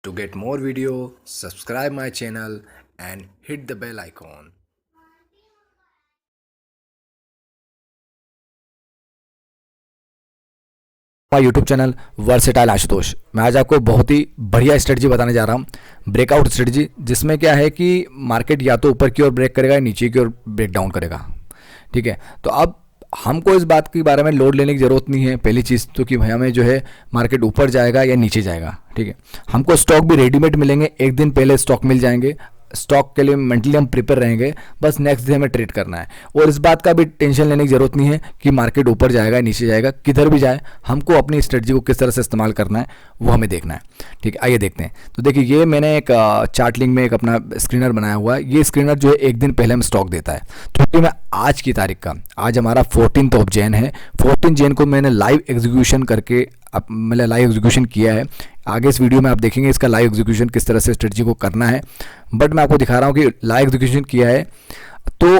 To get more video, subscribe my channel and hit the bell icon. My YouTube channel versatile Ashutosh. मैं आज आपको बहुत ही बढ़िया strategy बताने जा रहा हूँ, ब्रेकआउट स्ट्रेटजी, जिसमें क्या है कि मार्केट या तो ऊपर की ओर ब्रेक करेगा या नीचे की ओर ब्रेक डाउन करेगा। ठीक है, तो अब हमको इस बात के बारे में लोड लेने की ज़रूरत नहीं है। पहली चीज़ तो कि भाई हमें जो है मार्केट ऊपर जाएगा या नीचे जाएगा। ठीक है, हमको स्टॉक भी रेडीमेड मिलेंगे, एक दिन पहले स्टॉक मिल जाएंगे। स्टॉक के लिए मेंटली हम प्रिपेयर रहेंगे, बस नेक्स्ट डे हमें ट्रेड करना है। और इस बात का भी टेंशन लेने की ज़रूरत नहीं है कि मार्केट ऊपर जाएगा नीचे जाएगा, किधर भी जाए हमको अपनी स्ट्रेटजी को किस तरह से इस्तेमाल करना है वो हमें देखना है। ठीक है, आइए देखते हैं। तो देखिए, ये मैंने एक चार्ट लिंक में एक अपना स्क्रीनर बनाया हुआ है। ये स्क्रीनर जो है एक दिन पहले हमें स्टॉक देता है। तो मैं आज की तारीख का, आज हमारा 14 जैन है, 14 जैन को मैंने लाइव एग्जीक्यूशन करके मैंने लाइव एग्जीक्यूशन किया है। आगे इस वीडियो में आप देखेंगे इसका लाइव एग्जीक्यूशन किस तरह से स्ट्रेटजी को करना है, बट मैं आपको दिखा रहा हूँ कि लाइव एग्जीक्यूशन किया है तो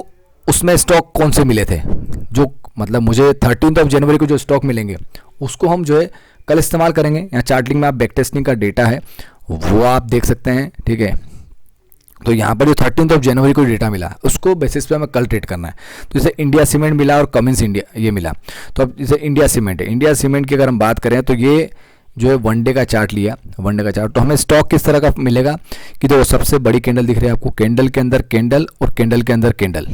उसमें स्टॉक कौन से मिले थे। जो मतलब मुझे 13 जनवरी को जो स्टॉक मिलेंगे उसको हम जो है कल इस्तेमाल करेंगे। यहाँ चार्ट लिंक में आप बैक टेस्टिंग का डेटा है वो आप देख सकते हैं। ठीक है, तो यहाँ पर जो 13 जनवरी को डेटा मिला उसको बेसिस पे हमें कल ट्रेड करना है। तो जैसे इंडिया सीमेंट मिला और कमिंस इंडिया ये मिला। तो अब जैसे इंडिया सीमेंट है, इंडिया सीमेंट की अगर हम बात करें तो ये जो है वनडे का चार्ट लिया, वनडे का चार्ट। तो हमें स्टॉक किस तरह का मिलेगा कि देखो सबसे बड़ी कैंडल दिख रही है आपको, कैंडल के अंदर कैंडल और कैंडल के अंदर कैंडल।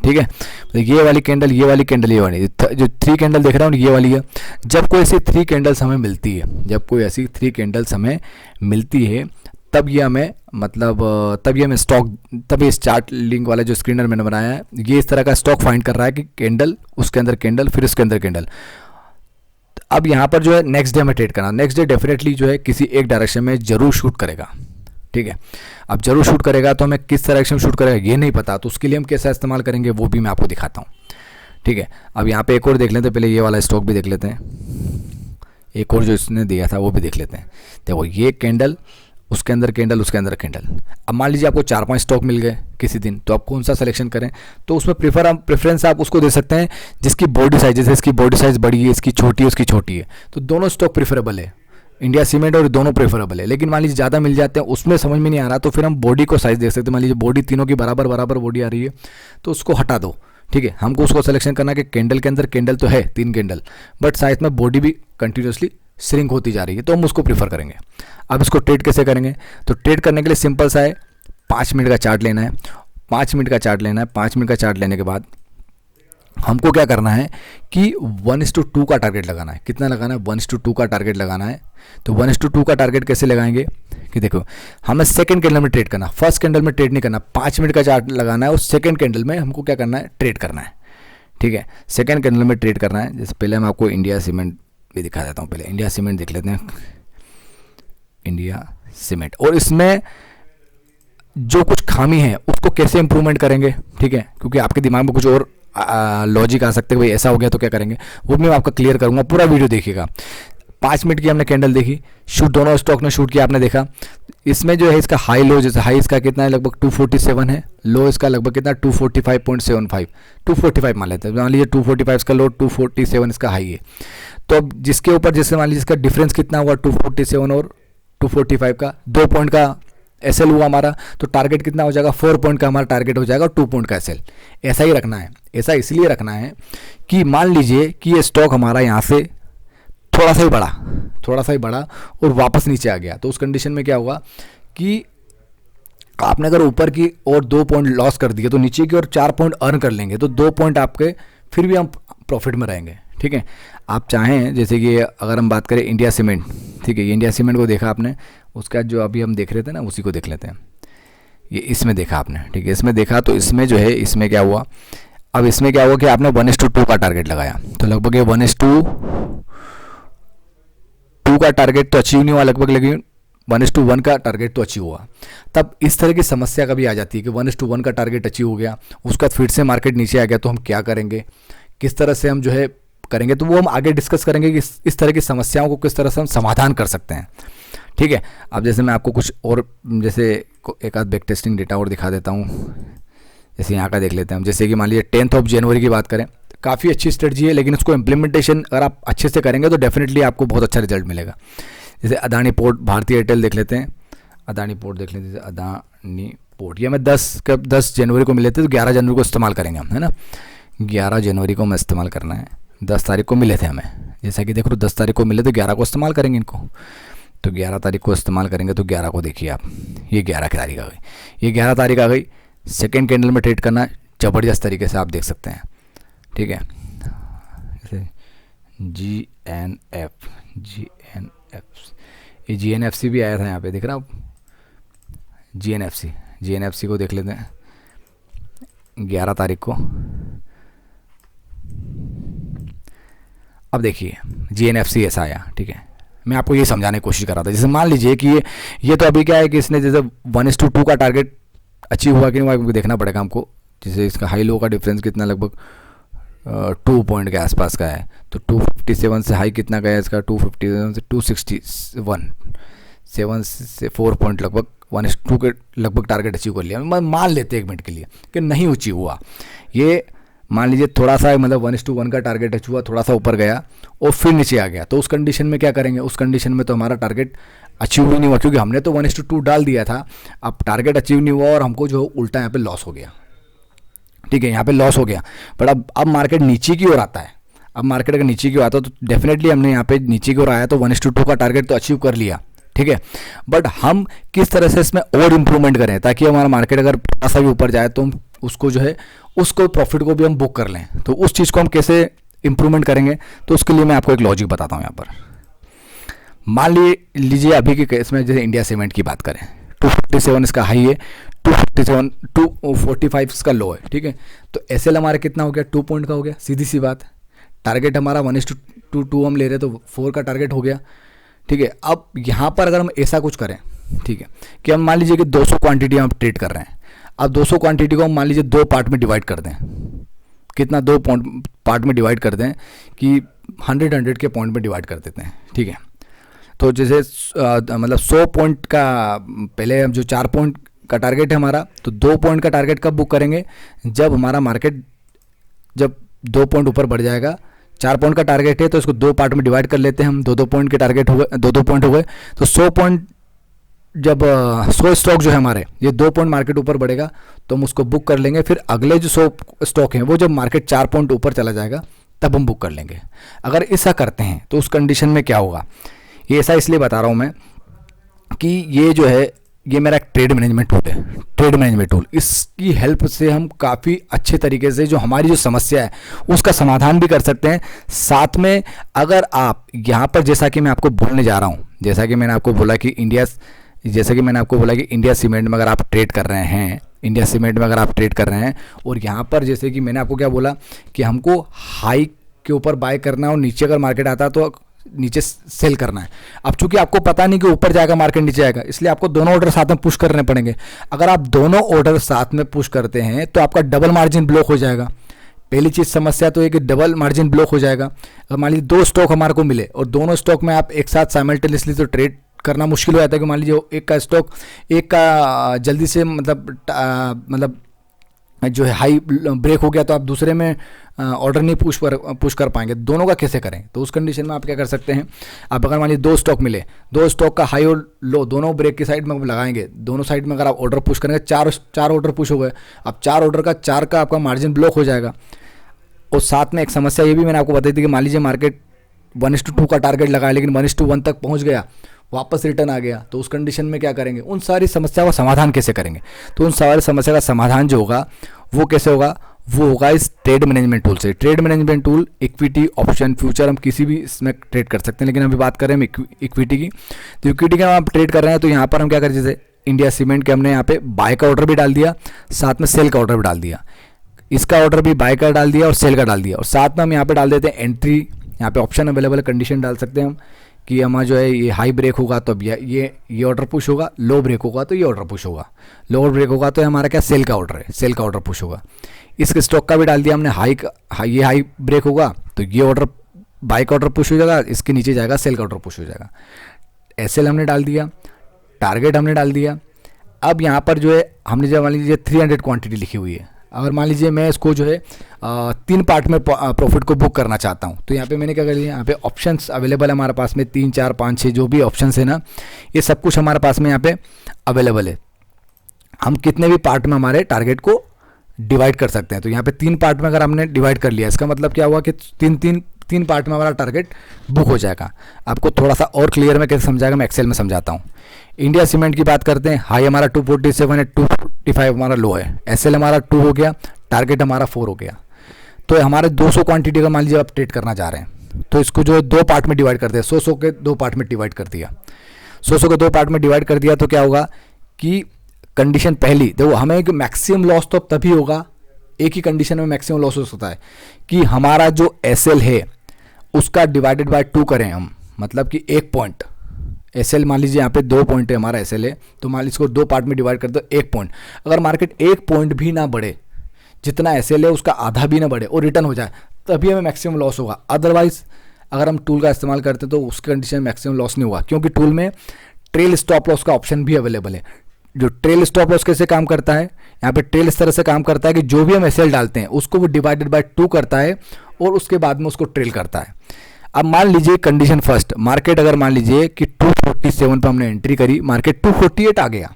ठीक है, तो ये वाली कैंडल, ये वाली कैंडल, ये वाली जो 3 कैंडल देख रहा हूँ ये वाली है। जब कोई ऐसी 3 कैंडल्स हमें मिलती है, जब कोई ऐसी 3 कैंडल्स हमें मिलती है तब ये हमें तब ये हमें स्टॉक, तब इस चार्ट लिंक वाला जो स्क्रीनर मैंने बनाया है ये इस तरह का स्टॉक फाइंड कर रहा है कि कैंडल, उसके अंदर कैंडल, फिर उसके अंदर कैंडल। अब यहाँ पर जो है नेक्स्ट डे हमें ट्रेड करना, नेक्स्ट डे डेफिनेटली जो है किसी एक डायरेक्शन में जरूर शूट करेगा। ठीक है, अब जरूर शूट करेगा तो हमें किस डायरेक्शन में शूट करेगा ये नहीं पता, तो उसके लिए हम कैसा इस्तेमाल करेंगे वो भी मैं आपको दिखाता हूँ। ठीक है, अब यहाँ पे एक और देख लेते हैं, पहले ये वाला स्टॉक भी देख लेते हैं, एक और जो इसने दिया था वो भी देख लेते हैं। देखो ये कैंडल, उसके अंदर कैंडल, उसके अंदर कैंडल। अब मान लीजिए आपको 4-5 स्टॉक मिल गए किसी दिन, तो आप कौन सा सिलेक्शन करें, तो उसमें प्रेफरेंस आप उसको दे सकते हैं जिसकी बॉडी साइज, जैसे इसकी बॉडी साइज बड़ी है, इसकी छोटी है, उसकी छोटी है, तो दोनों स्टॉक प्रेफरेबल है, इंडिया सीमेंट और दोनों प्रेफरेबल है। लेकिन मान लीजिए ज़्यादा मिल जाते हैं, उसमें समझ में नहीं आ रहा, तो फिर हम बॉडी को साइज देख सकते हैं। मान लीजिए बॉडी तीनों की बराबर बराबर बॉडी आ रही है तो उसको हटा दो। ठीक है, हमको उसको सिलेक्शन करना है कि कैंडल के अंदर कैंडल तो है 3 कैंडल, बट साइज में बॉडी भी कंटिन्यूसली श्रिंक होती जा रही है, तो हम उसको प्रीफर करेंगे। अब इसको ट्रेड कैसे करेंगे, तो ट्रेड करने के लिए सिंपल सा है, 5 मिनट का चार्ट लेना है, 5 मिनट का चार्ट लेना है। 5 मिनट का चार्ट लेने के बाद हमको क्या करना है कि 1:2 का टारगेट लगाना है। कितना लगाना है, 1:2 का टारगेट लगाना है। तो 1:2 का टारगेट कैसे लगाएंगे कि देखो हमें सेकंड कैंडल में ट्रेड करना, फर्स्ट कैंडल में ट्रेड नहीं करना। 5 मिनट का चार्ट लगाना है और सेकंड कैंडल में हमको क्या करना है, ट्रेड करना है। ठीक है, सेकंड कैंडल में ट्रेड करना है। जैसे पहले मैं आपको इंडिया सीमेंट भी दिखा देता हूँ, पहले इंडिया सीमेंट देख लेते हैं, इंडिया सीमेंट, और इसमें जो कुछ खामी है उसको कैसे इंप्रूवमेंट करेंगे। ठीक है, क्योंकि आपके दिमाग में कुछ और लॉजिक आ सकते हैं, भाई ऐसा हो गया तो क्या करेंगे, वो भी मैं आपका क्लियर करूंगा, पूरा वीडियो देखिएगा। 5 मिनट की हमने कैंडल देखी, शूट दोनों स्टॉक ने शूट किया, आपने देखा। इसमें जो है इसका हाई लो, जैसे हाई इसका कितना है, लगभग 247 है, लो इसका लगभग कितना 245.75, 245 मान लेते हैं। मान लीजिए 245 इसका लो, 247 इसका हाई है। तो अब जिसके ऊपर जैसे मान लीजिए इसका डिफरेंस कितना हुआ 247 और 245 का, 2 पॉइंट का एसएल हुआ हमारा, तो टारगेट कितना हो जाएगा, 4 पॉइंट का हमारा टारगेट हो जाएगा और 2 पॉइंट का एसएल। ऐसा ही रखना है, ऐसा इसलिए रखना है कि मान लीजिए कि ये स्टॉक हमारा यहाँ से थोड़ा सा ही बढ़ा और वापस नीचे आ गया, तो उस कंडीशन में क्या होगा कि आपने अगर ऊपर की और 2 पॉइंट लॉस कर दिए तो नीचे की और 4 पॉइंट अर्न कर लेंगे, तो 2 पॉइंट आपके फिर भी हम प्रॉफिट में रहेंगे। ठीक है, आप चाहें जैसे कि अगर हम बात करें इंडिया सीमेंट, ठीक है, ये इंडिया सीमेंट को देखा आपने, उसका जो अभी हम देख रहे थे ना उसी को देख लेते हैं। ये इसमें देखा आपने, ठीक है, इसमें देखा, तो इसमें जो है इसमें क्या हुआ, अब इसमें क्या हुआ कि आपने 1:2 का टारगेट लगाया, तो लगभग ये 1:2 का टारगेट तो अचीव नहीं हुआ, लगभग लेकिन 1:1 का टारगेट तो अचीव हुआ। तब इस तरह की समस्या कभी आ जाती है कि 1:1 का टारगेट अचीव हो गया, उसका फिर से मार्केट नीचे आ गया, तो हम क्या करेंगे, किस तरह से हम जो है करेंगे, तो वो हम आगे डिस्कस करेंगे कि इस तरह की समस्याओं को किस तरह से हम समाधान कर सकते हैं। ठीक है, अब जैसे मैं आपको कुछ और जैसे एक आध बैक टेस्टिंग डेटा और दिखा देता हूँ। जैसे यहाँ का देख लेते हैं हम, जैसे कि मान लीजिए 10 जनवरी की बात करें, काफ़ी अच्छी स्ट्रेटजी है, लेकिन उसको इम्प्लीमेंटेशन अगर आप अच्छे से करेंगे तो डेफिनेटली आपको बहुत अच्छा रिजल्ट मिलेगा। जैसे अदानी पोर्ट, भारतीय एयरटेल देख लेते हैं, अदानी पोर्ट देख लेते थे, अदानी पोर्ट, ये हमें 10 जनवरी को मिले थे, तो 11 जनवरी को इस्तेमाल करेंगे हम, है ना। 11 जनवरी को हमें इस्तेमाल करना है, 10 तारीख को मिले थे हमें, जैसा कि देखो 10 तारीख को मिले तो 11 को इस्तेमाल करेंगे इनको। तो 11 तारीख को इस्तेमाल करेंगे, तो 11 को देखिए आप, ये 11 की तारीख आ गई, ये 11 तारीख आ गई। सेकेंड कैंडल में ट्रेड करना ज़बरदस्त तरीके से आप देख सकते हैं, ठीक है। जैसे GNF, ये GNFC भी आया था यहाँ पे, दिख रहा आप, GNFC को देख लेते हैं 11 तारीख को। अब देखिए GNFC ऐसा आया, ठीक है। मैं आपको ये समझाने की कोशिश कर रहा था, जैसे मान लीजिए कि ये तो अभी क्या है कि इसने जैसे 1:2 का टारगेट अचीव हुआ कि नहीं हुआ देखना पड़ेगा हमको। जैसे इसका हाई लो का डिफरेंस कितना, लगभग 2 पॉइंट के आसपास का है, तो 257 से हाई कितना गया इसका, 257 से 261, 7 से 4 पॉइंट लगभग 1:2 के लगभग टारगेट अचीव कर लिया। मैं मान लेते हैं 1 मिनट के लिए कि नहीं अचीव हुआ, ये मान लीजिए थोड़ा सा मतलब 1:1 का टारगेट अचीव हुआ, थोड़ा सा ऊपर गया और फिर नीचे आ गया, तो उस कंडीशन में क्या करेंगे, उस कंडीशन में तो हमारा टारगेट अचीव ही नहीं हुआ, क्योंकि हमने तो 1:2 डाल दिया था। अब टारगेट अचीव नहीं हुआ और हमको जो उल्टा यहाँ पे लॉस हो गया, ठीक है, यहाँ पे लॉस हो गया। बट अब मार्केट नीचे की ओर आता है, अब मार्केट अगर नीचे की ओर आता है तो डेफिनेटली हमने यहाँ पे नीचे की ओर आया तो 1:2 का टारगेट तो अचीव कर लिया, ठीक है। बट हम किस तरह से इसमें और इम्प्रूवमेंट करें ताकि हमारा मार्केट अगर थोड़ा सा भी ऊपर जाए तो हम उसको जो है उसको प्रॉफिट को भी हम बुक कर लें, तो उस चीज़ को हम कैसे इम्प्रूवमेंट करेंगे, तो उसके लिए मैं आपको एक लॉजिक बताता हूँ यहाँ पर। मान लीजिए अभी के केस में जैसे इंडिया सीमेंट की बात करें, 257 इसका हाई है, 245 इसका लो है, ठीक है। तो SL हमारा कितना हो गया, 2 पॉइंट का हो गया, सीधी सी बात। टारगेट हमारा 1:2 हम ले रहे तो 4 का टारगेट हो गया, ठीक है। अब यहाँ पर अगर हम ऐसा कुछ करें, ठीक है, कि हम मान लीजिए कि 200 क्वांटिटी हम ट्रेड कर रहे हैं। अब 200 क्वांटिटी को हम मान लीजिए 2 पार्ट में डिवाइड कर दें, कितना 2 पार्ट में डिवाइड कर दें कि 100 के पॉइंट में डिवाइड कर देते हैं, ठीक है। तो जैसे मतलब 100 पॉइंट का पहले हम जो 4 पॉइंट का टारगेट है हमारा, तो 2 पॉइंट का टारगेट कब बुक करेंगे, जब हमारा मार्केट जब 2 पॉइंट ऊपर बढ़ जाएगा। 4 पॉइंट का टारगेट है तो इसको 2 पार्ट में डिवाइड कर लेते हैं हम, 2-2 पॉइंट के टारगेट हो गए, 2-2 पॉइंट हो गए, तो 100 पॉइंट जब 100 स्टॉक जो है हमारे, ये 2 पॉइंट मार्केट ऊपर बढ़ेगा तो हम उसको बुक कर लेंगे। फिर अगले जो 100 स्टॉक हैं वो जब मार्केट 4 पॉइंट ऊपर चला जाएगा तब हम बुक कर लेंगे। अगर ऐसा करते हैं तो उस कंडीशन में क्या होगा, ये ऐसा इसलिए बता रहा हूँ मैं कि ये जो है ये मेरा एक ट्रेड मैनेजमेंट टूल है, ट्रेड मैनेजमेंट टूल। इसकी हेल्प से हम काफ़ी अच्छे तरीके से जो हमारी जो समस्या है उसका समाधान भी कर सकते हैं। साथ में अगर आप यहाँ पर, जैसा कि मैं आपको बोलने जा रहा हूँ, जैसा कि मैंने आपको बोला कि इंडिया सीमेंट में अगर आप ट्रेड कर रहे हैं, इंडिया सीमेंट में अगर आप ट्रेड कर रहे हैं और यहाँ पर जैसे कि मैंने आपको क्या बोला कि हमको हाई के ऊपर बाय करना है और नीचे अगर मार्केट आता है तो नीचे सेल करना है। अब चूंकि आपको पता नहीं कि ऊपर जाएगा मार्केट नीचे आएगा, इसलिए आपको दोनों ऑर्डर साथ में पुश करने पड़ेंगे। अगर आप दोनों ऑर्डर साथ में पुश करते हैं तो आपका डबल मार्जिन ब्लॉक हो जाएगा। पहली चीज़ समस्या तो है कि डबल मार्जिन ब्लॉक हो जाएगा। अगर मान लीजिए 2 स्टॉक हमारे को मिले और दोनों स्टॉक में आप एक साथ साइमल्टेनियसली तो ट्रेड करना मुश्किल हो जाता है कि मान लीजिए एक का जल्दी से मतलब जो है हाई ब्रेक हो गया तो आप दूसरे में ऑर्डर नहीं पुश कर पाएंगे, दोनों का कैसे करें। तो उस कंडीशन में आप क्या कर सकते हैं, आप अगर मान लीजिए 2 स्टॉक मिले, 2 स्टॉक का हाई और लो दोनों ब्रेक की साइड में लगाएंगे, दोनों साइड में अगर आप ऑर्डर पुश करेंगे, 4 ऑर्डर पुश हो गए। अब 4 ऑर्डर का 4 का आपका मार्जिन ब्लॉक हो जाएगा। और साथ में एक समस्या ये भी मैंने आपको बताई थी कि मान लीजिए मार्केट 1:2 का टारगेट लगाया लेकिन 1:1 तक पहुँच गया, वापस रिटर्न आ गया, तो उस कंडीशन में क्या करेंगे, उन सारी समस्या का समाधान कैसे करेंगे। तो उन सारी समस्या का समाधान जो होगा वो कैसे होगा, वो होगा इस ट्रेड मैनेजमेंट टूल से। Trade management tool equity, option, future, हम किसी भी इसमें ट्रेड कर सकते हैं, लेकिन अभी बात कर रहे हैं हम इक्विटी की। तो इक्विटी का आप ट्रेड कर रहे हैं तो यहाँ पर हम क्या करें, जैसे इंडिया सीमेंट के हमने यहाँ पे बाय का ऑर्डर भी डाल दिया, साथ में सेल का ऑर्डर भी डाल दिया। इसका ऑर्डर भी बाय का डाल दिया और सेल का डाल दिया, और साथ में हम यहाँ पे डाल देते हैं एंट्री। यहाँ पे ऑप्शन अवेलेबल, कंडीशन डाल सकते हैं हम कि हमारा जो है ये हाई ब्रेक होगा तो अब ये ऑर्डर पुश होगा, लो ब्रेक होगा तो ये ऑर्डर पुश होगा, लोअर ब्रेक होगा तो हमारा क्या सेल का ऑर्डर है, सेल का ऑर्डर पुश होगा। इस स्टॉक का भी डाल दिया हमने, ये हाई ब्रेक होगा तो ये ऑर्डर बाय का ऑर्डर पुश हो जाएगा, इसके नीचे जाएगा सेल का ऑर्डर पुश हो जाएगा। SL हमने डाल दिया, टारगेट हमने डाल दिया। अब यहाँ पर जो है हमने जब मान लीजिए 300 क्वांटिटी लिखी हुई है, अगर मान लीजिए मैं इसको जो है 3 पार्ट में प्रॉफिट को बुक करना चाहता हूँ, तो यहाँ पे मैंने क्या कर लिया, यहाँ पे ऑप्शंस अवेलेबल है हमारे पास में 3, 4, 5, 6 जो भी ऑप्शंस है ना, ये सब कुछ हमारे पास में यहाँ पे अवेलेबल है, हम कितने भी पार्ट में हमारे टारगेट को डिवाइड कर सकते हैं। तो यहाँ पे 3 पार्ट में अगर हमने डिवाइड कर लिया, इसका मतलब क्या हुआ कि तीन पार्ट में हमारा टारगेट बुक हो जाएगा। आपको थोड़ा सा और क्लियर में कैसे समझाएगा, मैं एक्सेल में समझाता हूँ। इंडिया सीमेंट की बात करते हैं, हाई हमारा 247 है, 255 हमारा लो है, एसएल हमारा 2 हो गया, टारगेट हमारा 4 हो गया। तो हमारे 200 क्वांटिटी का मान लीजिए आप ट्रेड करना चाह रहे हैं, तो इसको जो है 2 पार्ट में डिवाइड कर दिया, 100 के 2 पार्ट में डिवाइड कर दिया। 100 के 2 पार्ट में डिवाइड कर दिया तो क्या होगा कि कंडीशन पहली देखो, हमें एक मैक्सिमम लॉस तो तभी होगा, एक ही कंडीशन में मैक्सिमम लॉस होता है कि हमारा जो एसएल है उसका डिवाइडेड बाय 2 करें हम, मतलब कि 1 पॉइंट एसएल, मान लीजिए यहाँ पे 2 पॉइंट है हमारा एसएल है, तो मान लीजिए इसको 2 पार्ट में डिवाइड कर दो 1 पॉइंट। अगर मार्केट 1 पॉइंट भी ना बढ़े, जितना एसएल है उसका आधा भी ना बढ़े और रिटर्न हो जाए, तभी हमें मैक्सिमम लॉस होगा। अदरवाइज अगर हम टूल का इस्तेमाल करते हैं तो उस कंडीशन में मैक्सिमम लॉस नहीं होगा, क्योंकि टूल में ट्रेल स्टॉप लॉस का ऑप्शन भी अवेलेबल है। जो ट्रेल स्टॉप लॉस कैसे काम करता है, यहाँ पे ट्रेल इस तरह से काम करता है कि जो भी हम एसएल डालते हैं उसको वो डिवाइडेड बाय 2 करता है और उसके बाद में उसको ट्रेल करता है। अब मान लीजिए कंडीशन फर्स्ट, मार्केट अगर मान लीजिए कि 247 पर हमने एंट्री करी, मार्केट 248 आ गया,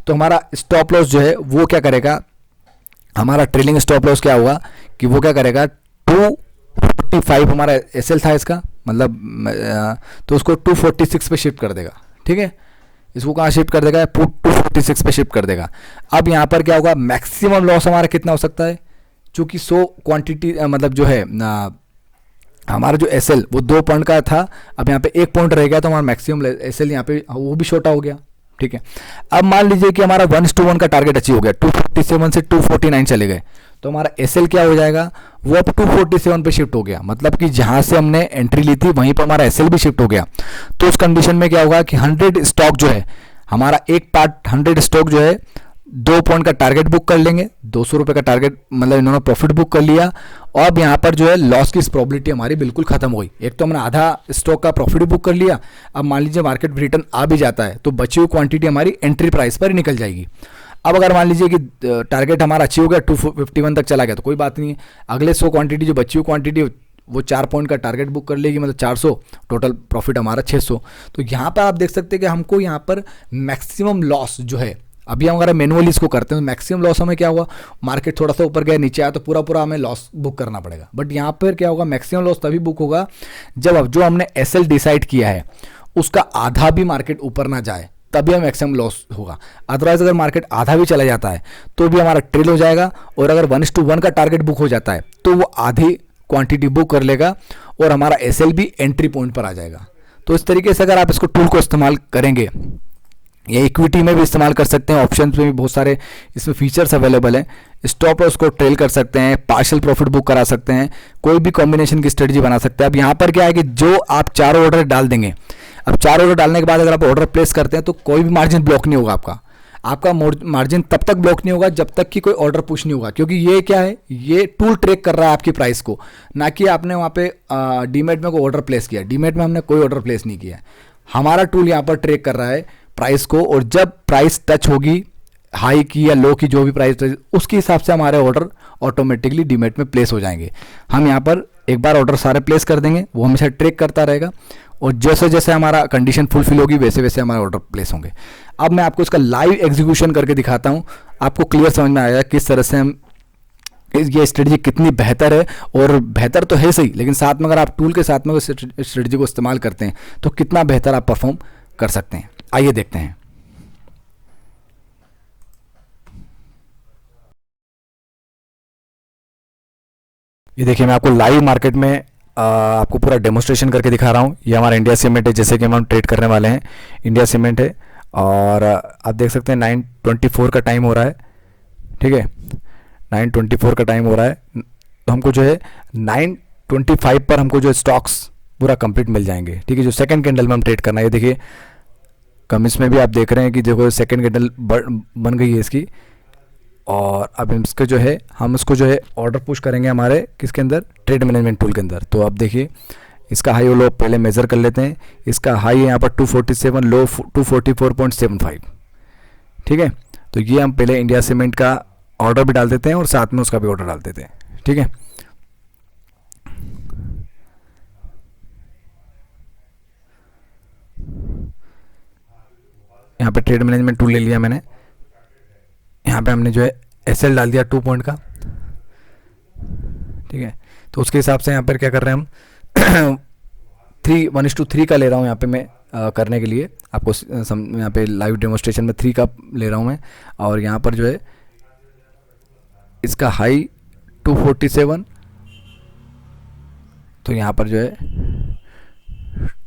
तो हमारा स्टॉप लॉस जो है वो क्या करेगा, हमारा ट्रेलिंग स्टॉप लॉस क्या होगा कि वो क्या करेगा, 245 हमारा एसएल था इसका, मतलब तो उसको 246 पे शिफ्ट कर देगा। ठीक है, इसको कहाँ शिफ्ट कर देगा, 246 पे शिफ्ट कर देगा। अब यहाँ पर क्या होगा, मैक्सिमम लॉस हमारा कितना हो सकता है, चूंकि 100 क्वांटिटी मतलब जो है हमारा जो एसएल वो 2 पॉइंट का था, अब यहाँ पे 1 पॉइंट रह गया, तो हमारा मैक्सिमम एसएल यहाँ पे वो भी छोटा हो गया। ठीक है, अब मान लीजिए कि हमारा 1:1 का टारगेट अचीव हो गया, 247 से 249 चले गए, तो हमारा एसएल क्या हो जाएगा, वो अब 247 पे शिफ्ट हो गया, मतलब कि जहां से हमने एंट्री ली थी वहीं पर हमारा एसएल भी शिफ्ट हो गया। तो उस कंडीशन में क्या होगा कि 100 स्टॉक जो है हमारा, एक पार्ट 100 स्टॉक जो है 2 पॉइंट का टारगेट बुक कर लेंगे, 200 रुपये का टारगेट, मतलब इन्होंने प्रॉफिट बुक कर लिया। और अब यहाँ पर जो है लॉस की प्रोबेबिलिटी हमारी बिल्कुल खत्म हो गई। एक तो हमने आधा स्टॉक का प्रॉफिट बुक कर लिया, अब मान लीजिए मार्केट रिटर्न आ भी जाता है तो बची हुई क्वांटिटी हमारी एंट्री प्राइस पर निकल जाएगी। अब अगर मान लीजिए कि टारगेट हमारा अचीव हो गया, 251 तक चला गया, तो कोई बात नहीं है, अगले 100 क्वांटिटी जो बची हुई क्वांटिटी वो 4 पॉइंट का टारगेट बुक कर लेगी, मतलब 400, टोटल प्रॉफिट हमारा 600। तो यहाँ पर आप देख सकते हैं कि हमको यहाँ पर मैक्सिमम लॉस जो है, अभी हम अगर मैनुअली इसको करते हैं तो मैक्सिमम लॉस हमें क्या हुआ, मार्केट थोड़ा सा ऊपर गया नीचे आया तो पूरा पूरा हमें लॉस बुक करना पड़ेगा। बट यहाँ पर क्या होगा, मैक्सिमम लॉस तभी बुक होगा जब अब जो हमने एसएल डिसाइड किया है उसका आधा भी मार्केट ऊपर ना जाए, तभी हमें मैक्सिमम लॉस होगा। अदरवाइज अगर मार्केट आधा भी चला जाता है तो भी हमारा ट्रेल हो जाएगा, और अगर 1:1 का टारगेट बुक हो जाता है तो वो आधी क्वांटिटी बुक कर लेगा और हमारा एसएल भी एंट्री पॉइंट पर आ जाएगा। तो इस तरीके से अगर आप इसको टूल को इस्तेमाल करेंगे, या इक्विटी में भी इस्तेमाल कर सकते हैं, ऑप्शन में भी बहुत सारे इसमें फीचर्स अवेलेबल हैं। स्टॉप लॉस को ट्रेल कर सकते हैं, पार्शियल प्रॉफिट बुक करा सकते हैं, कोई भी कॉम्बिनेशन की स्ट्रेटजी बना सकते हैं। अब यहाँ पर क्या है कि जो आप 4 ऑर्डर डाल देंगे, अब 4 ऑर्डर डालने के बाद अगर आप ऑर्डर प्लेस करते हैं तो कोई भी मार्जिन ब्लॉक नहीं होगा आपका मार्जिन तब तक ब्लॉक नहीं होगा जब तक कि कोई ऑर्डर पुश नहीं होगा, क्योंकि ये क्या है, ये टूल ट्रैक कर रहा है आपकी प्राइस को, ना कि आपने वहाँ पे डीमेट में कोई ऑर्डर प्लेस किया। डीमेट में हमने कोई ऑर्डर प्लेस नहीं किया, हमारा टूल यहाँ पर ट्रैक कर रहा है प्राइस को, और जब प्राइस टच होगी हाई की या लो की, जो भी प्राइस उसके हिसाब से हमारे ऑर्डर ऑटोमेटिकली डीमेट में प्लेस हो जाएंगे। हम यहाँ पर एक बार ऑर्डर सारे प्लेस कर देंगे, वो हमेशा ट्रैक करता रहेगा, और जैसे जैसे हमारा कंडीशन फुलफिल होगी वैसे वैसे हमारे ऑर्डर प्लेस होंगे। अब मैं आपको इसका लाइव एग्जीक्यूशन करके दिखाता हूँ, आपको क्लियर समझ में आएगा किस तरह से हम ये स्ट्रेटजी कितनी बेहतर है। और बेहतर तो है सही, लेकिन साथ में अगर आप टूल के साथ में उस स्ट्रेटजी को इस्तेमाल करते हैं तो कितना बेहतर आप परफॉर्म कर सकते हैं। आइए देखते हैं। ये देखिए, मैं आपको लाइव मार्केट में आपको पूरा डेमोस्ट्रेशन करके दिखा रहा हूँ। ये हमारा इंडिया सीमेंट है, जैसे कि हम ट्रेड करने वाले हैं, इंडिया सीमेंट है, और आप देख सकते हैं 9:24 का टाइम हो रहा है। ठीक है, 9:24 का टाइम हो रहा है, तो हमको जो है 9:25 पर हमको जो स्टॉक्स पूरा कंप्लीट मिल जाएंगे। ठीक है, जो सेकंड कैंडल में हम ट्रेड करना है, ये देखिए कमिस में भी आप देख रहे हैं कि देखो सेकंड कैंडल बन गई है इसकी, और अब इसके जो है हम इसको जो है ऑर्डर पुश करेंगे हमारे किसके अंदर, ट्रेड मैनेजमेंट टूल के अंदर। तो अब देखिए इसका हाई और लो पहले मेज़र कर लेते हैं। इसका हाई है यहाँ पर 247, लो 244.75। ठीक है, तो ये हम पहले इंडिया सीमेंट का ऑर्डर भी डाल देते हैं और साथ में उसका भी ऑर्डर डाल देते हैं। ठीक है, यहाँ पे ट्रेड मैनेजमेंट टूल ले लिया मैंने, यहाँ पे हमने जो है एसएल डाल दिया 2 पॉइंट का, ठीक है। तो उसके हिसाब से यहाँ पर क्या कर रहे हैं हम 1:3 का ले रहा हूँ यहाँ पे मैं करने के लिए आपको यहाँ पे लाइव डेमोस्ट्रेशन में 3 का ले रहा हूँ मैं। और यहाँ पर जो है इसका हाई 247, तो यहाँ पर जो है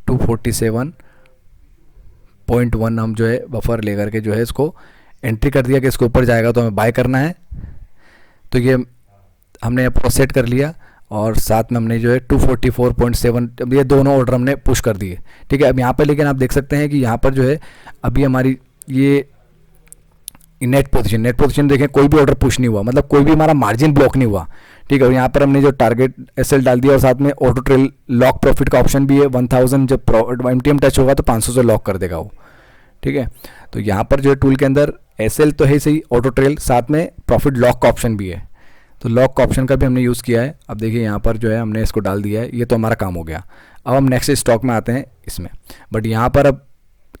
247.1 हम जो है बफर लेकर के जो है इसको एंट्री कर दिया कि इसको ऊपर जाएगा तो हमें बाय करना है। तो ये हमने यहाँ सेट कर लिया और साथ में हमने जो है 244.7 ये दोनों ऑर्डर हमने पुश कर दिए, ठीक है। अब यहाँ पर लेकिन आप देख सकते हैं कि यहाँ पर जो है अभी हमारी ये नेट पोजीशन देखें, कोई भी ऑर्डर पुश नहीं हुआ, मतलब कोई भी हमारा मार्जिन ब्लॉक नहीं हुआ, ठीक है। और यहाँ पर हमने जो टारगेट एसएल डाल दिया और साथ में ऑटो ट्रेल लॉक प्रॉफिट का ऑप्शन भी है। 1000 जब एमटीएम टच होगा तो 500 से लॉक कर देगा वो, ठीक है। तो यहाँ पर जो है टूल के अंदर एसएल तो है सही, ऑटो ट्रेल साथ में प्रॉफिट लॉक का ऑप्शन भी है, तो लॉक का ऑप्शन का भी हमने यूज़ किया है। अब देखिए यहाँ पर जो है हमने इसको डाल दिया है, ये तो हमारा काम हो गया। अब हम नेक्स्ट स्टॉक में आते हैं इसमें, बट यहाँ पर अब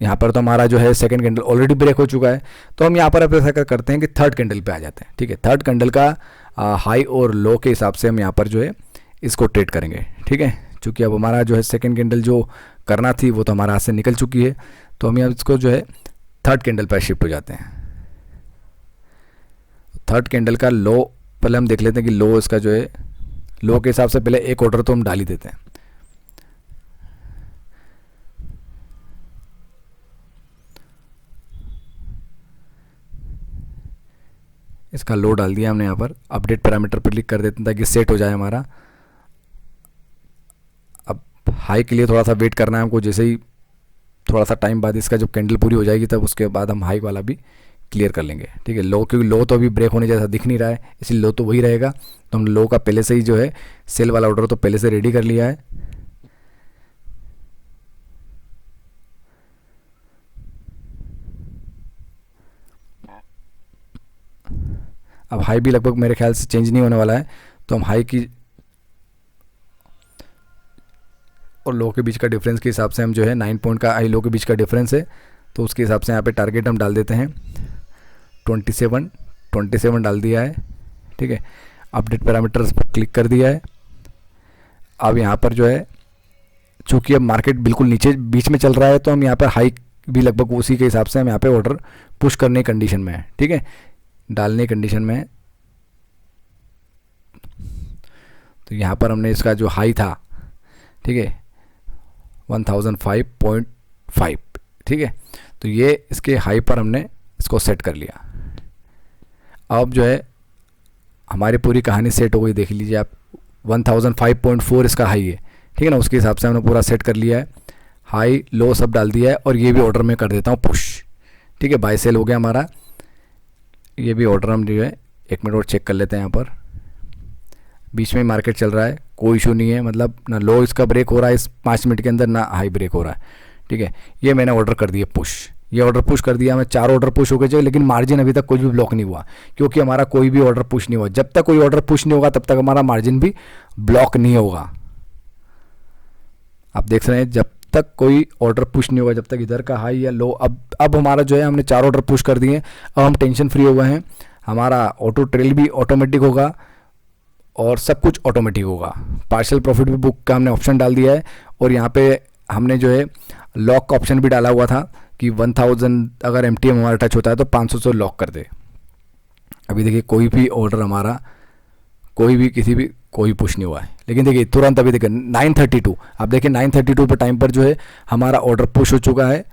यहाँ पर तो हमारा जो है सेकंड कैंडल ऑलरेडी ब्रेक हो चुका है, तो हम यहाँ पर अब ऐसा करते हैं कि थर्ड कैंडल पे आ जाते हैं, ठीक है। थर्ड कैंडल का हाई और लो के हिसाब से हम यहाँ पर जो है इसको ट्रेड करेंगे, ठीक है। चूँकि अब हमारा जो है सेकंड कैंडल जो करना थी वो तो हमारा हाथ से निकल चुकी है, तो हम यहाँ इसको जो है थर्ड कैंडल पर शिफ्ट हो जाते हैं। थर्ड कैंडल का लो पहले हम देख लेते हैं कि लो इसका जो है, लो के हिसाब से पहले एक ऑर्डर तो हम डाल ही देते हैं। इसका लो डाल दिया हमने, यहाँ पर अपडेट पैरामीटर पर क्लिक कर देते हैं ताकि सेट हो जाए हमारा। अब हाई के लिए थोड़ा सा वेट करना है हमको, जैसे ही थोड़ा सा टाइम बाद इसका जब कैंडल पूरी हो जाएगी तब उसके बाद हम हाई वाला भी क्लियर कर लेंगे, ठीक है। लो क्योंकि लो तो अभी ब्रेक होने जैसा दिख नहीं रहा है, इसलिए लो तो वही रहेगा। तो हम लो का पहले से ही जो है सेल वाला ऑर्डर तो पहले से रेडी कर लिया है। अब हाई भी लगभग मेरे ख्याल से चेंज नहीं होने वाला है, तो हम हाई की और लो के बीच का डिफरेंस के हिसाब से हम जो है 9 पॉइंट का हाई लो के बीच का डिफरेंस है, तो उसके हिसाब से यहाँ पे टारगेट हम डाल देते हैं 27 डाल दिया है, ठीक है। अपडेट पैरामीटर्स पर क्लिक कर दिया है। अब यहाँ पर जो है चूँकि अब मार्केट बिल्कुल नीचे बीच में चल रहा है, तो हम यहाँ पर हाई भी लगभग उसी के हिसाब से हम यहाँ पे ऑर्डर पुश करने की कंडीशन में है, ठीक है, डालने की कंडीशन में है। तो यहाँ पर हमने इसका जो हाई था, ठीक है, 1005.5, ठीक है, तो ये इसके हाई पर हमने इसको सेट कर लिया। अब जो है हमारी पूरी कहानी सेट हो गई, देख लीजिए आप 1005.4 इसका हाई है, ठीक है ना, उसके हिसाब से हमने पूरा सेट कर लिया है, हाई लो सब डाल दिया है। और ये भी ऑर्डर में कर देता हूँ पुश, ठीक है, बाय सेल हो गया हमारा। ये भी ऑर्डर हम जो है 1 मिनट और चेक कर लेते हैं। यहाँ पर बीच में मार्केट चल रहा है, कोई इशू नहीं है, मतलब ना लो इसका ब्रेक हो रहा है इस 5 मिनट के अंदर, ना हाई ब्रेक हो रहा है, ठीक है। ये मैंने ऑर्डर कर दिया पुश, ये ऑर्डर पुश कर दिया, हमें 4 ऑर्डर पुश हो गए, लेकिन मार्जिन अभी तक कुछ भी ब्लॉक नहीं हुआ, क्योंकि हमारा कोई भी ऑर्डर पुश नहीं हुआ। जब तक कोई ऑर्डर पुश नहीं होगा तब तक हमारा मार्जिन भी ब्लॉक नहीं होगा। आप देख रहे हैं, जब तक कोई ऑर्डर पुश नहीं होगा, जब तक इधर का हाई या लो। अब हमारा जो है हमने 4 ऑर्डर पुश कर दिए, अब हम टेंशन फ्री हो गए हैं। हमारा ऑटो ट्रेल भी ऑटोमेटिक होगा और सब कुछ ऑटोमेटिक होगा। पार्शियल प्रॉफिट भी बुक का हमने ऑप्शन डाल दिया है, और यहाँ पे हमने जो है लॉक का ऑप्शन भी डाला हुआ था कि 1000 अगर एमटीएम हमारा टच होता है तो 500 से लॉक कर दे। अभी देखिए कोई भी ऑर्डर हमारा कोई पुश नहीं हुआ है, लेकिन देखिए तुरंत अभी देखिए 932, आप देखिए 932 पर टाइम पर जो है हमारा ऑर्डर पुश हो चुका है।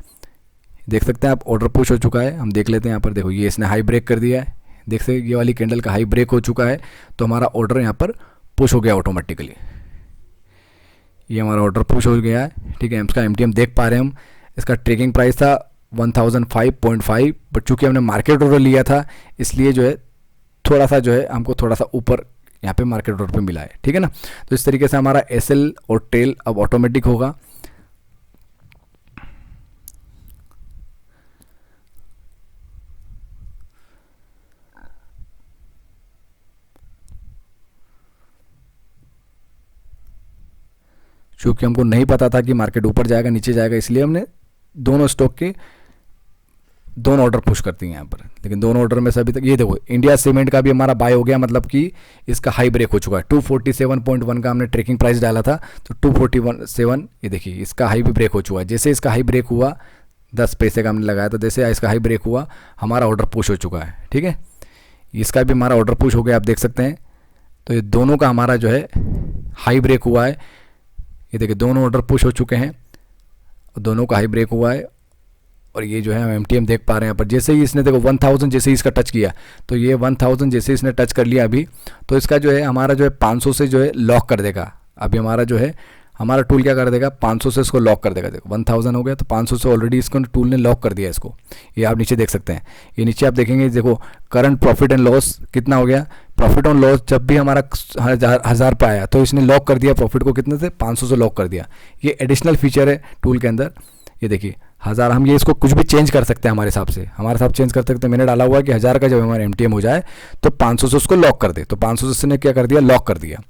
देख सकते हैं आप, ऑर्डर पुश हो चुका है। हम देख लेते हैं यहाँ पर, देखो ये इसने हाई ब्रेक कर दिया है, देख सकते ये वाली कैंडल का हाई ब्रेक हो चुका है, तो हमारा ऑर्डर यहाँ पर पुश हो गया ऑटोमेटिकली। ये हमारा ऑर्डर पुश हो गया है, ठीक है। इसका एमटीएम देख पा रहे हैं हम, इसका ट्रेकिंग प्राइस था 1005.5, बट चूँकि हमने मार्केट ऑर्डर लिया था इसलिए जो है थोड़ा सा जो है हमको थोड़ा सा ऊपर यहाँ पे मार्केट ऑर्डर पे मिला है, ठीक है ना। तो इस तरीके से हमारा एसएल और टेल अब ऑटोमेटिक होगा। क्योंकि हमको नहीं पता था कि मार्केट ऊपर जाएगा नीचे जाएगा, इसलिए हमने दोनों स्टॉक के दोनों ऑर्डर पुश करती हैं यहाँ पर, लेकिन दोनों ऑर्डर में से अभी तक ये देखो इंडिया सीमेंट का भी हमारा बाय हो गया, मतलब कि इसका हाई ब्रेक हो चुका है। 247.1 का हमने ट्रेकिंग प्राइस डाला था, तो 247 ये देखिए इसका हाई भी ब्रेक हो चुका है। जैसे इसका हाई ब्रेक हुआ 10 पैसे का हमने लगाया था, जैसे इसका हाई ब्रेक हुआ हमारा ऑर्डर पुश हो चुका है। ठीक है, इसका भी हमारा ऑर्डर पुश हो गया, आप देख सकते हैं। तो ये दोनों का हमारा जो है हाई ब्रेक हुआ है, ये देखिए दोनों ऑर्डर पुश हो चुके हैं, दोनों का हाई ब्रेक हुआ है। और ये जो है हम एमटीएम देख पा रहे हैं यहाँ पर, जैसे ही इसने देखो 1000 जैसे ही इसका टच किया, तो ये 1000 जैसे ही इसने टच कर लिया अभी, तो इसका जो है हमारा जो है 500 से जो है लॉक कर देगा। अभी हमारा जो है हमारा टूल क्या कर देगा, 500 से इसको लॉक कर देगा। देखो 1000 हो गया, तो 500 से ऑलरेडी इसको टूल ने लॉक कर दिया इसको। ये आप नीचे देख सकते हैं, ये नीचे आप देखेंगे देखो करंट प्रॉफिट एंड लॉस कितना हो गया। प्रॉफिट ऑन लॉस जब भी हमारा 1000 पे आया, तो इसने लॉक कर दिया प्रॉफिट को, कितने से 500 से लॉक कर दिया। ये एडिशनल फीचर है टूल के अंदर। ये देखिए 1000, हम ये इसको कुछ भी चेंज कर सकते हैं हमारे हिसाब से, हमारे हिसाब चेंज कर सकते हैं। मैंने डाला हुआ है कि 1000 का जब हमारा एमटीएम हो जाए तो 500 से उसको लॉक कर दे, तो 500 से इसने क्या कर दिया, लॉक कर दिया।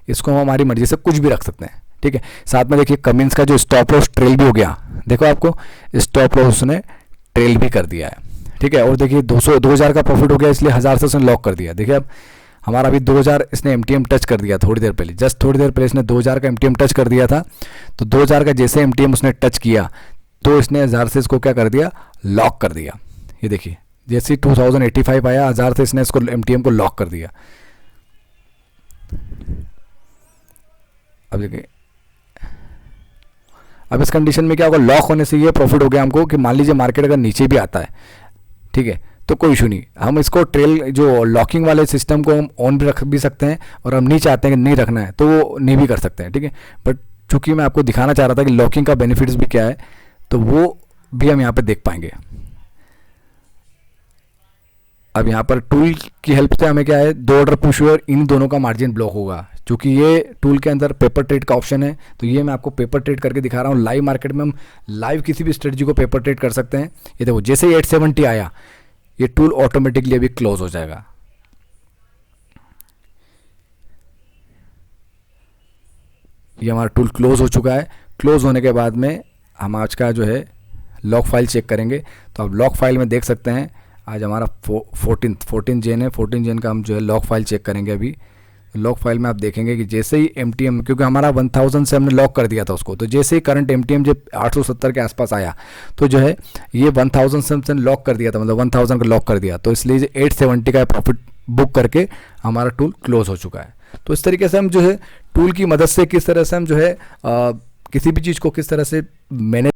इसको हम हमारी मर्जी से कुछ भी रख सकते हैं। ठीक है, साथ में देखिए कमिंस का जो स्टॉप लॉस ट्रेल भी हो गया, देखो आपको स्टॉप लॉस उसने ट्रेल भी कर दिया है। ठीक है, और देखिए 2000 का प्रॉफिट हो गया, इसलिए 1000 से उसने लॉक कर दिया। देखिए अब हमारा अभी 2000 इसने एमटीएम टच कर दिया थोड़ी देर पहले, जस्ट थोड़ी देर पहले इसने 2000 का एमटीएम टच कर दिया था। तो 2000 का जैसे एमटीएम उसने टच किया, तो इसने 1000 से इसको क्या कर दिया, लॉक कर दिया। ये देखिए जैसे 2085 आया, 1000 से इसने इसको एमटीएम को लॉक कर दिया। अब देखिए अब इस कंडीशन में क्या होगा, लॉक होने से ये प्रॉफिट हो गया हमको कि मान लीजिए मार्केट अगर नीचे भी आता है, ठीक है, तो कोई इशू नहीं, हम इसको ट्रेल जो लॉकिंग वाले सिस्टम को हम ऑन भी रख भी सकते हैं, और हम नहीं चाहते हैं कि नहीं रखना है तो वो नहीं भी कर सकते हैं। ठीक है, बट चूंकि मैं आपको दिखाना चाह रहा था कि लॉकिंग का बेनिफिट्स भी क्या है, तो वो भी हम यहाँ पे देख पाएंगे। अब यहाँ पर टूल की हेल्प से हमें क्या है, 2 ऑर्डर पुश हुए और इन दोनों का मार्जिन ब्लॉक होगा। क्योंकि ये टूल के अंदर पेपर ट्रेड का ऑप्शन है, तो ये मैं आपको पेपर ट्रेड करके दिखा रहा हूँ। लाइव मार्केट में हम लाइव किसी भी स्ट्रेटजी को पेपर ट्रेड कर सकते हैं। ये देखो जैसे ही 870 आया, ये टूल ऑटोमेटिकली अभी क्लोज हो जाएगा। ये हमारा टूल क्लोज हो चुका है। क्लोज होने के बाद में हम आज का जो है लॉक फाइल चेक करेंगे। तो आप लॉक फाइल में देख सकते हैं आज हमारा 14 जेन है, 14 जेन का हम जो है लॉक फाइल चेक करेंगे। अभी लॉक फाइल में आप देखेंगे कि जैसे ही एमटीएम, क्योंकि हमारा 1000 से हमने लॉक कर दिया था उसको, तो जैसे ही करंट एमटीएम जब 870 के आसपास आया, तो जो है ये 1000 से हमने लॉक कर दिया था, मतलब 1000 का लॉक कर दिया, तो इसलिए 870 का प्रॉफिट बुक करके हमारा टूल क्लोज हो चुका है। तो इस तरीके से हम जो है टूल की मदद से किस तरह से हम जो है किसी भी चीज़ को किस तरह से मैनेज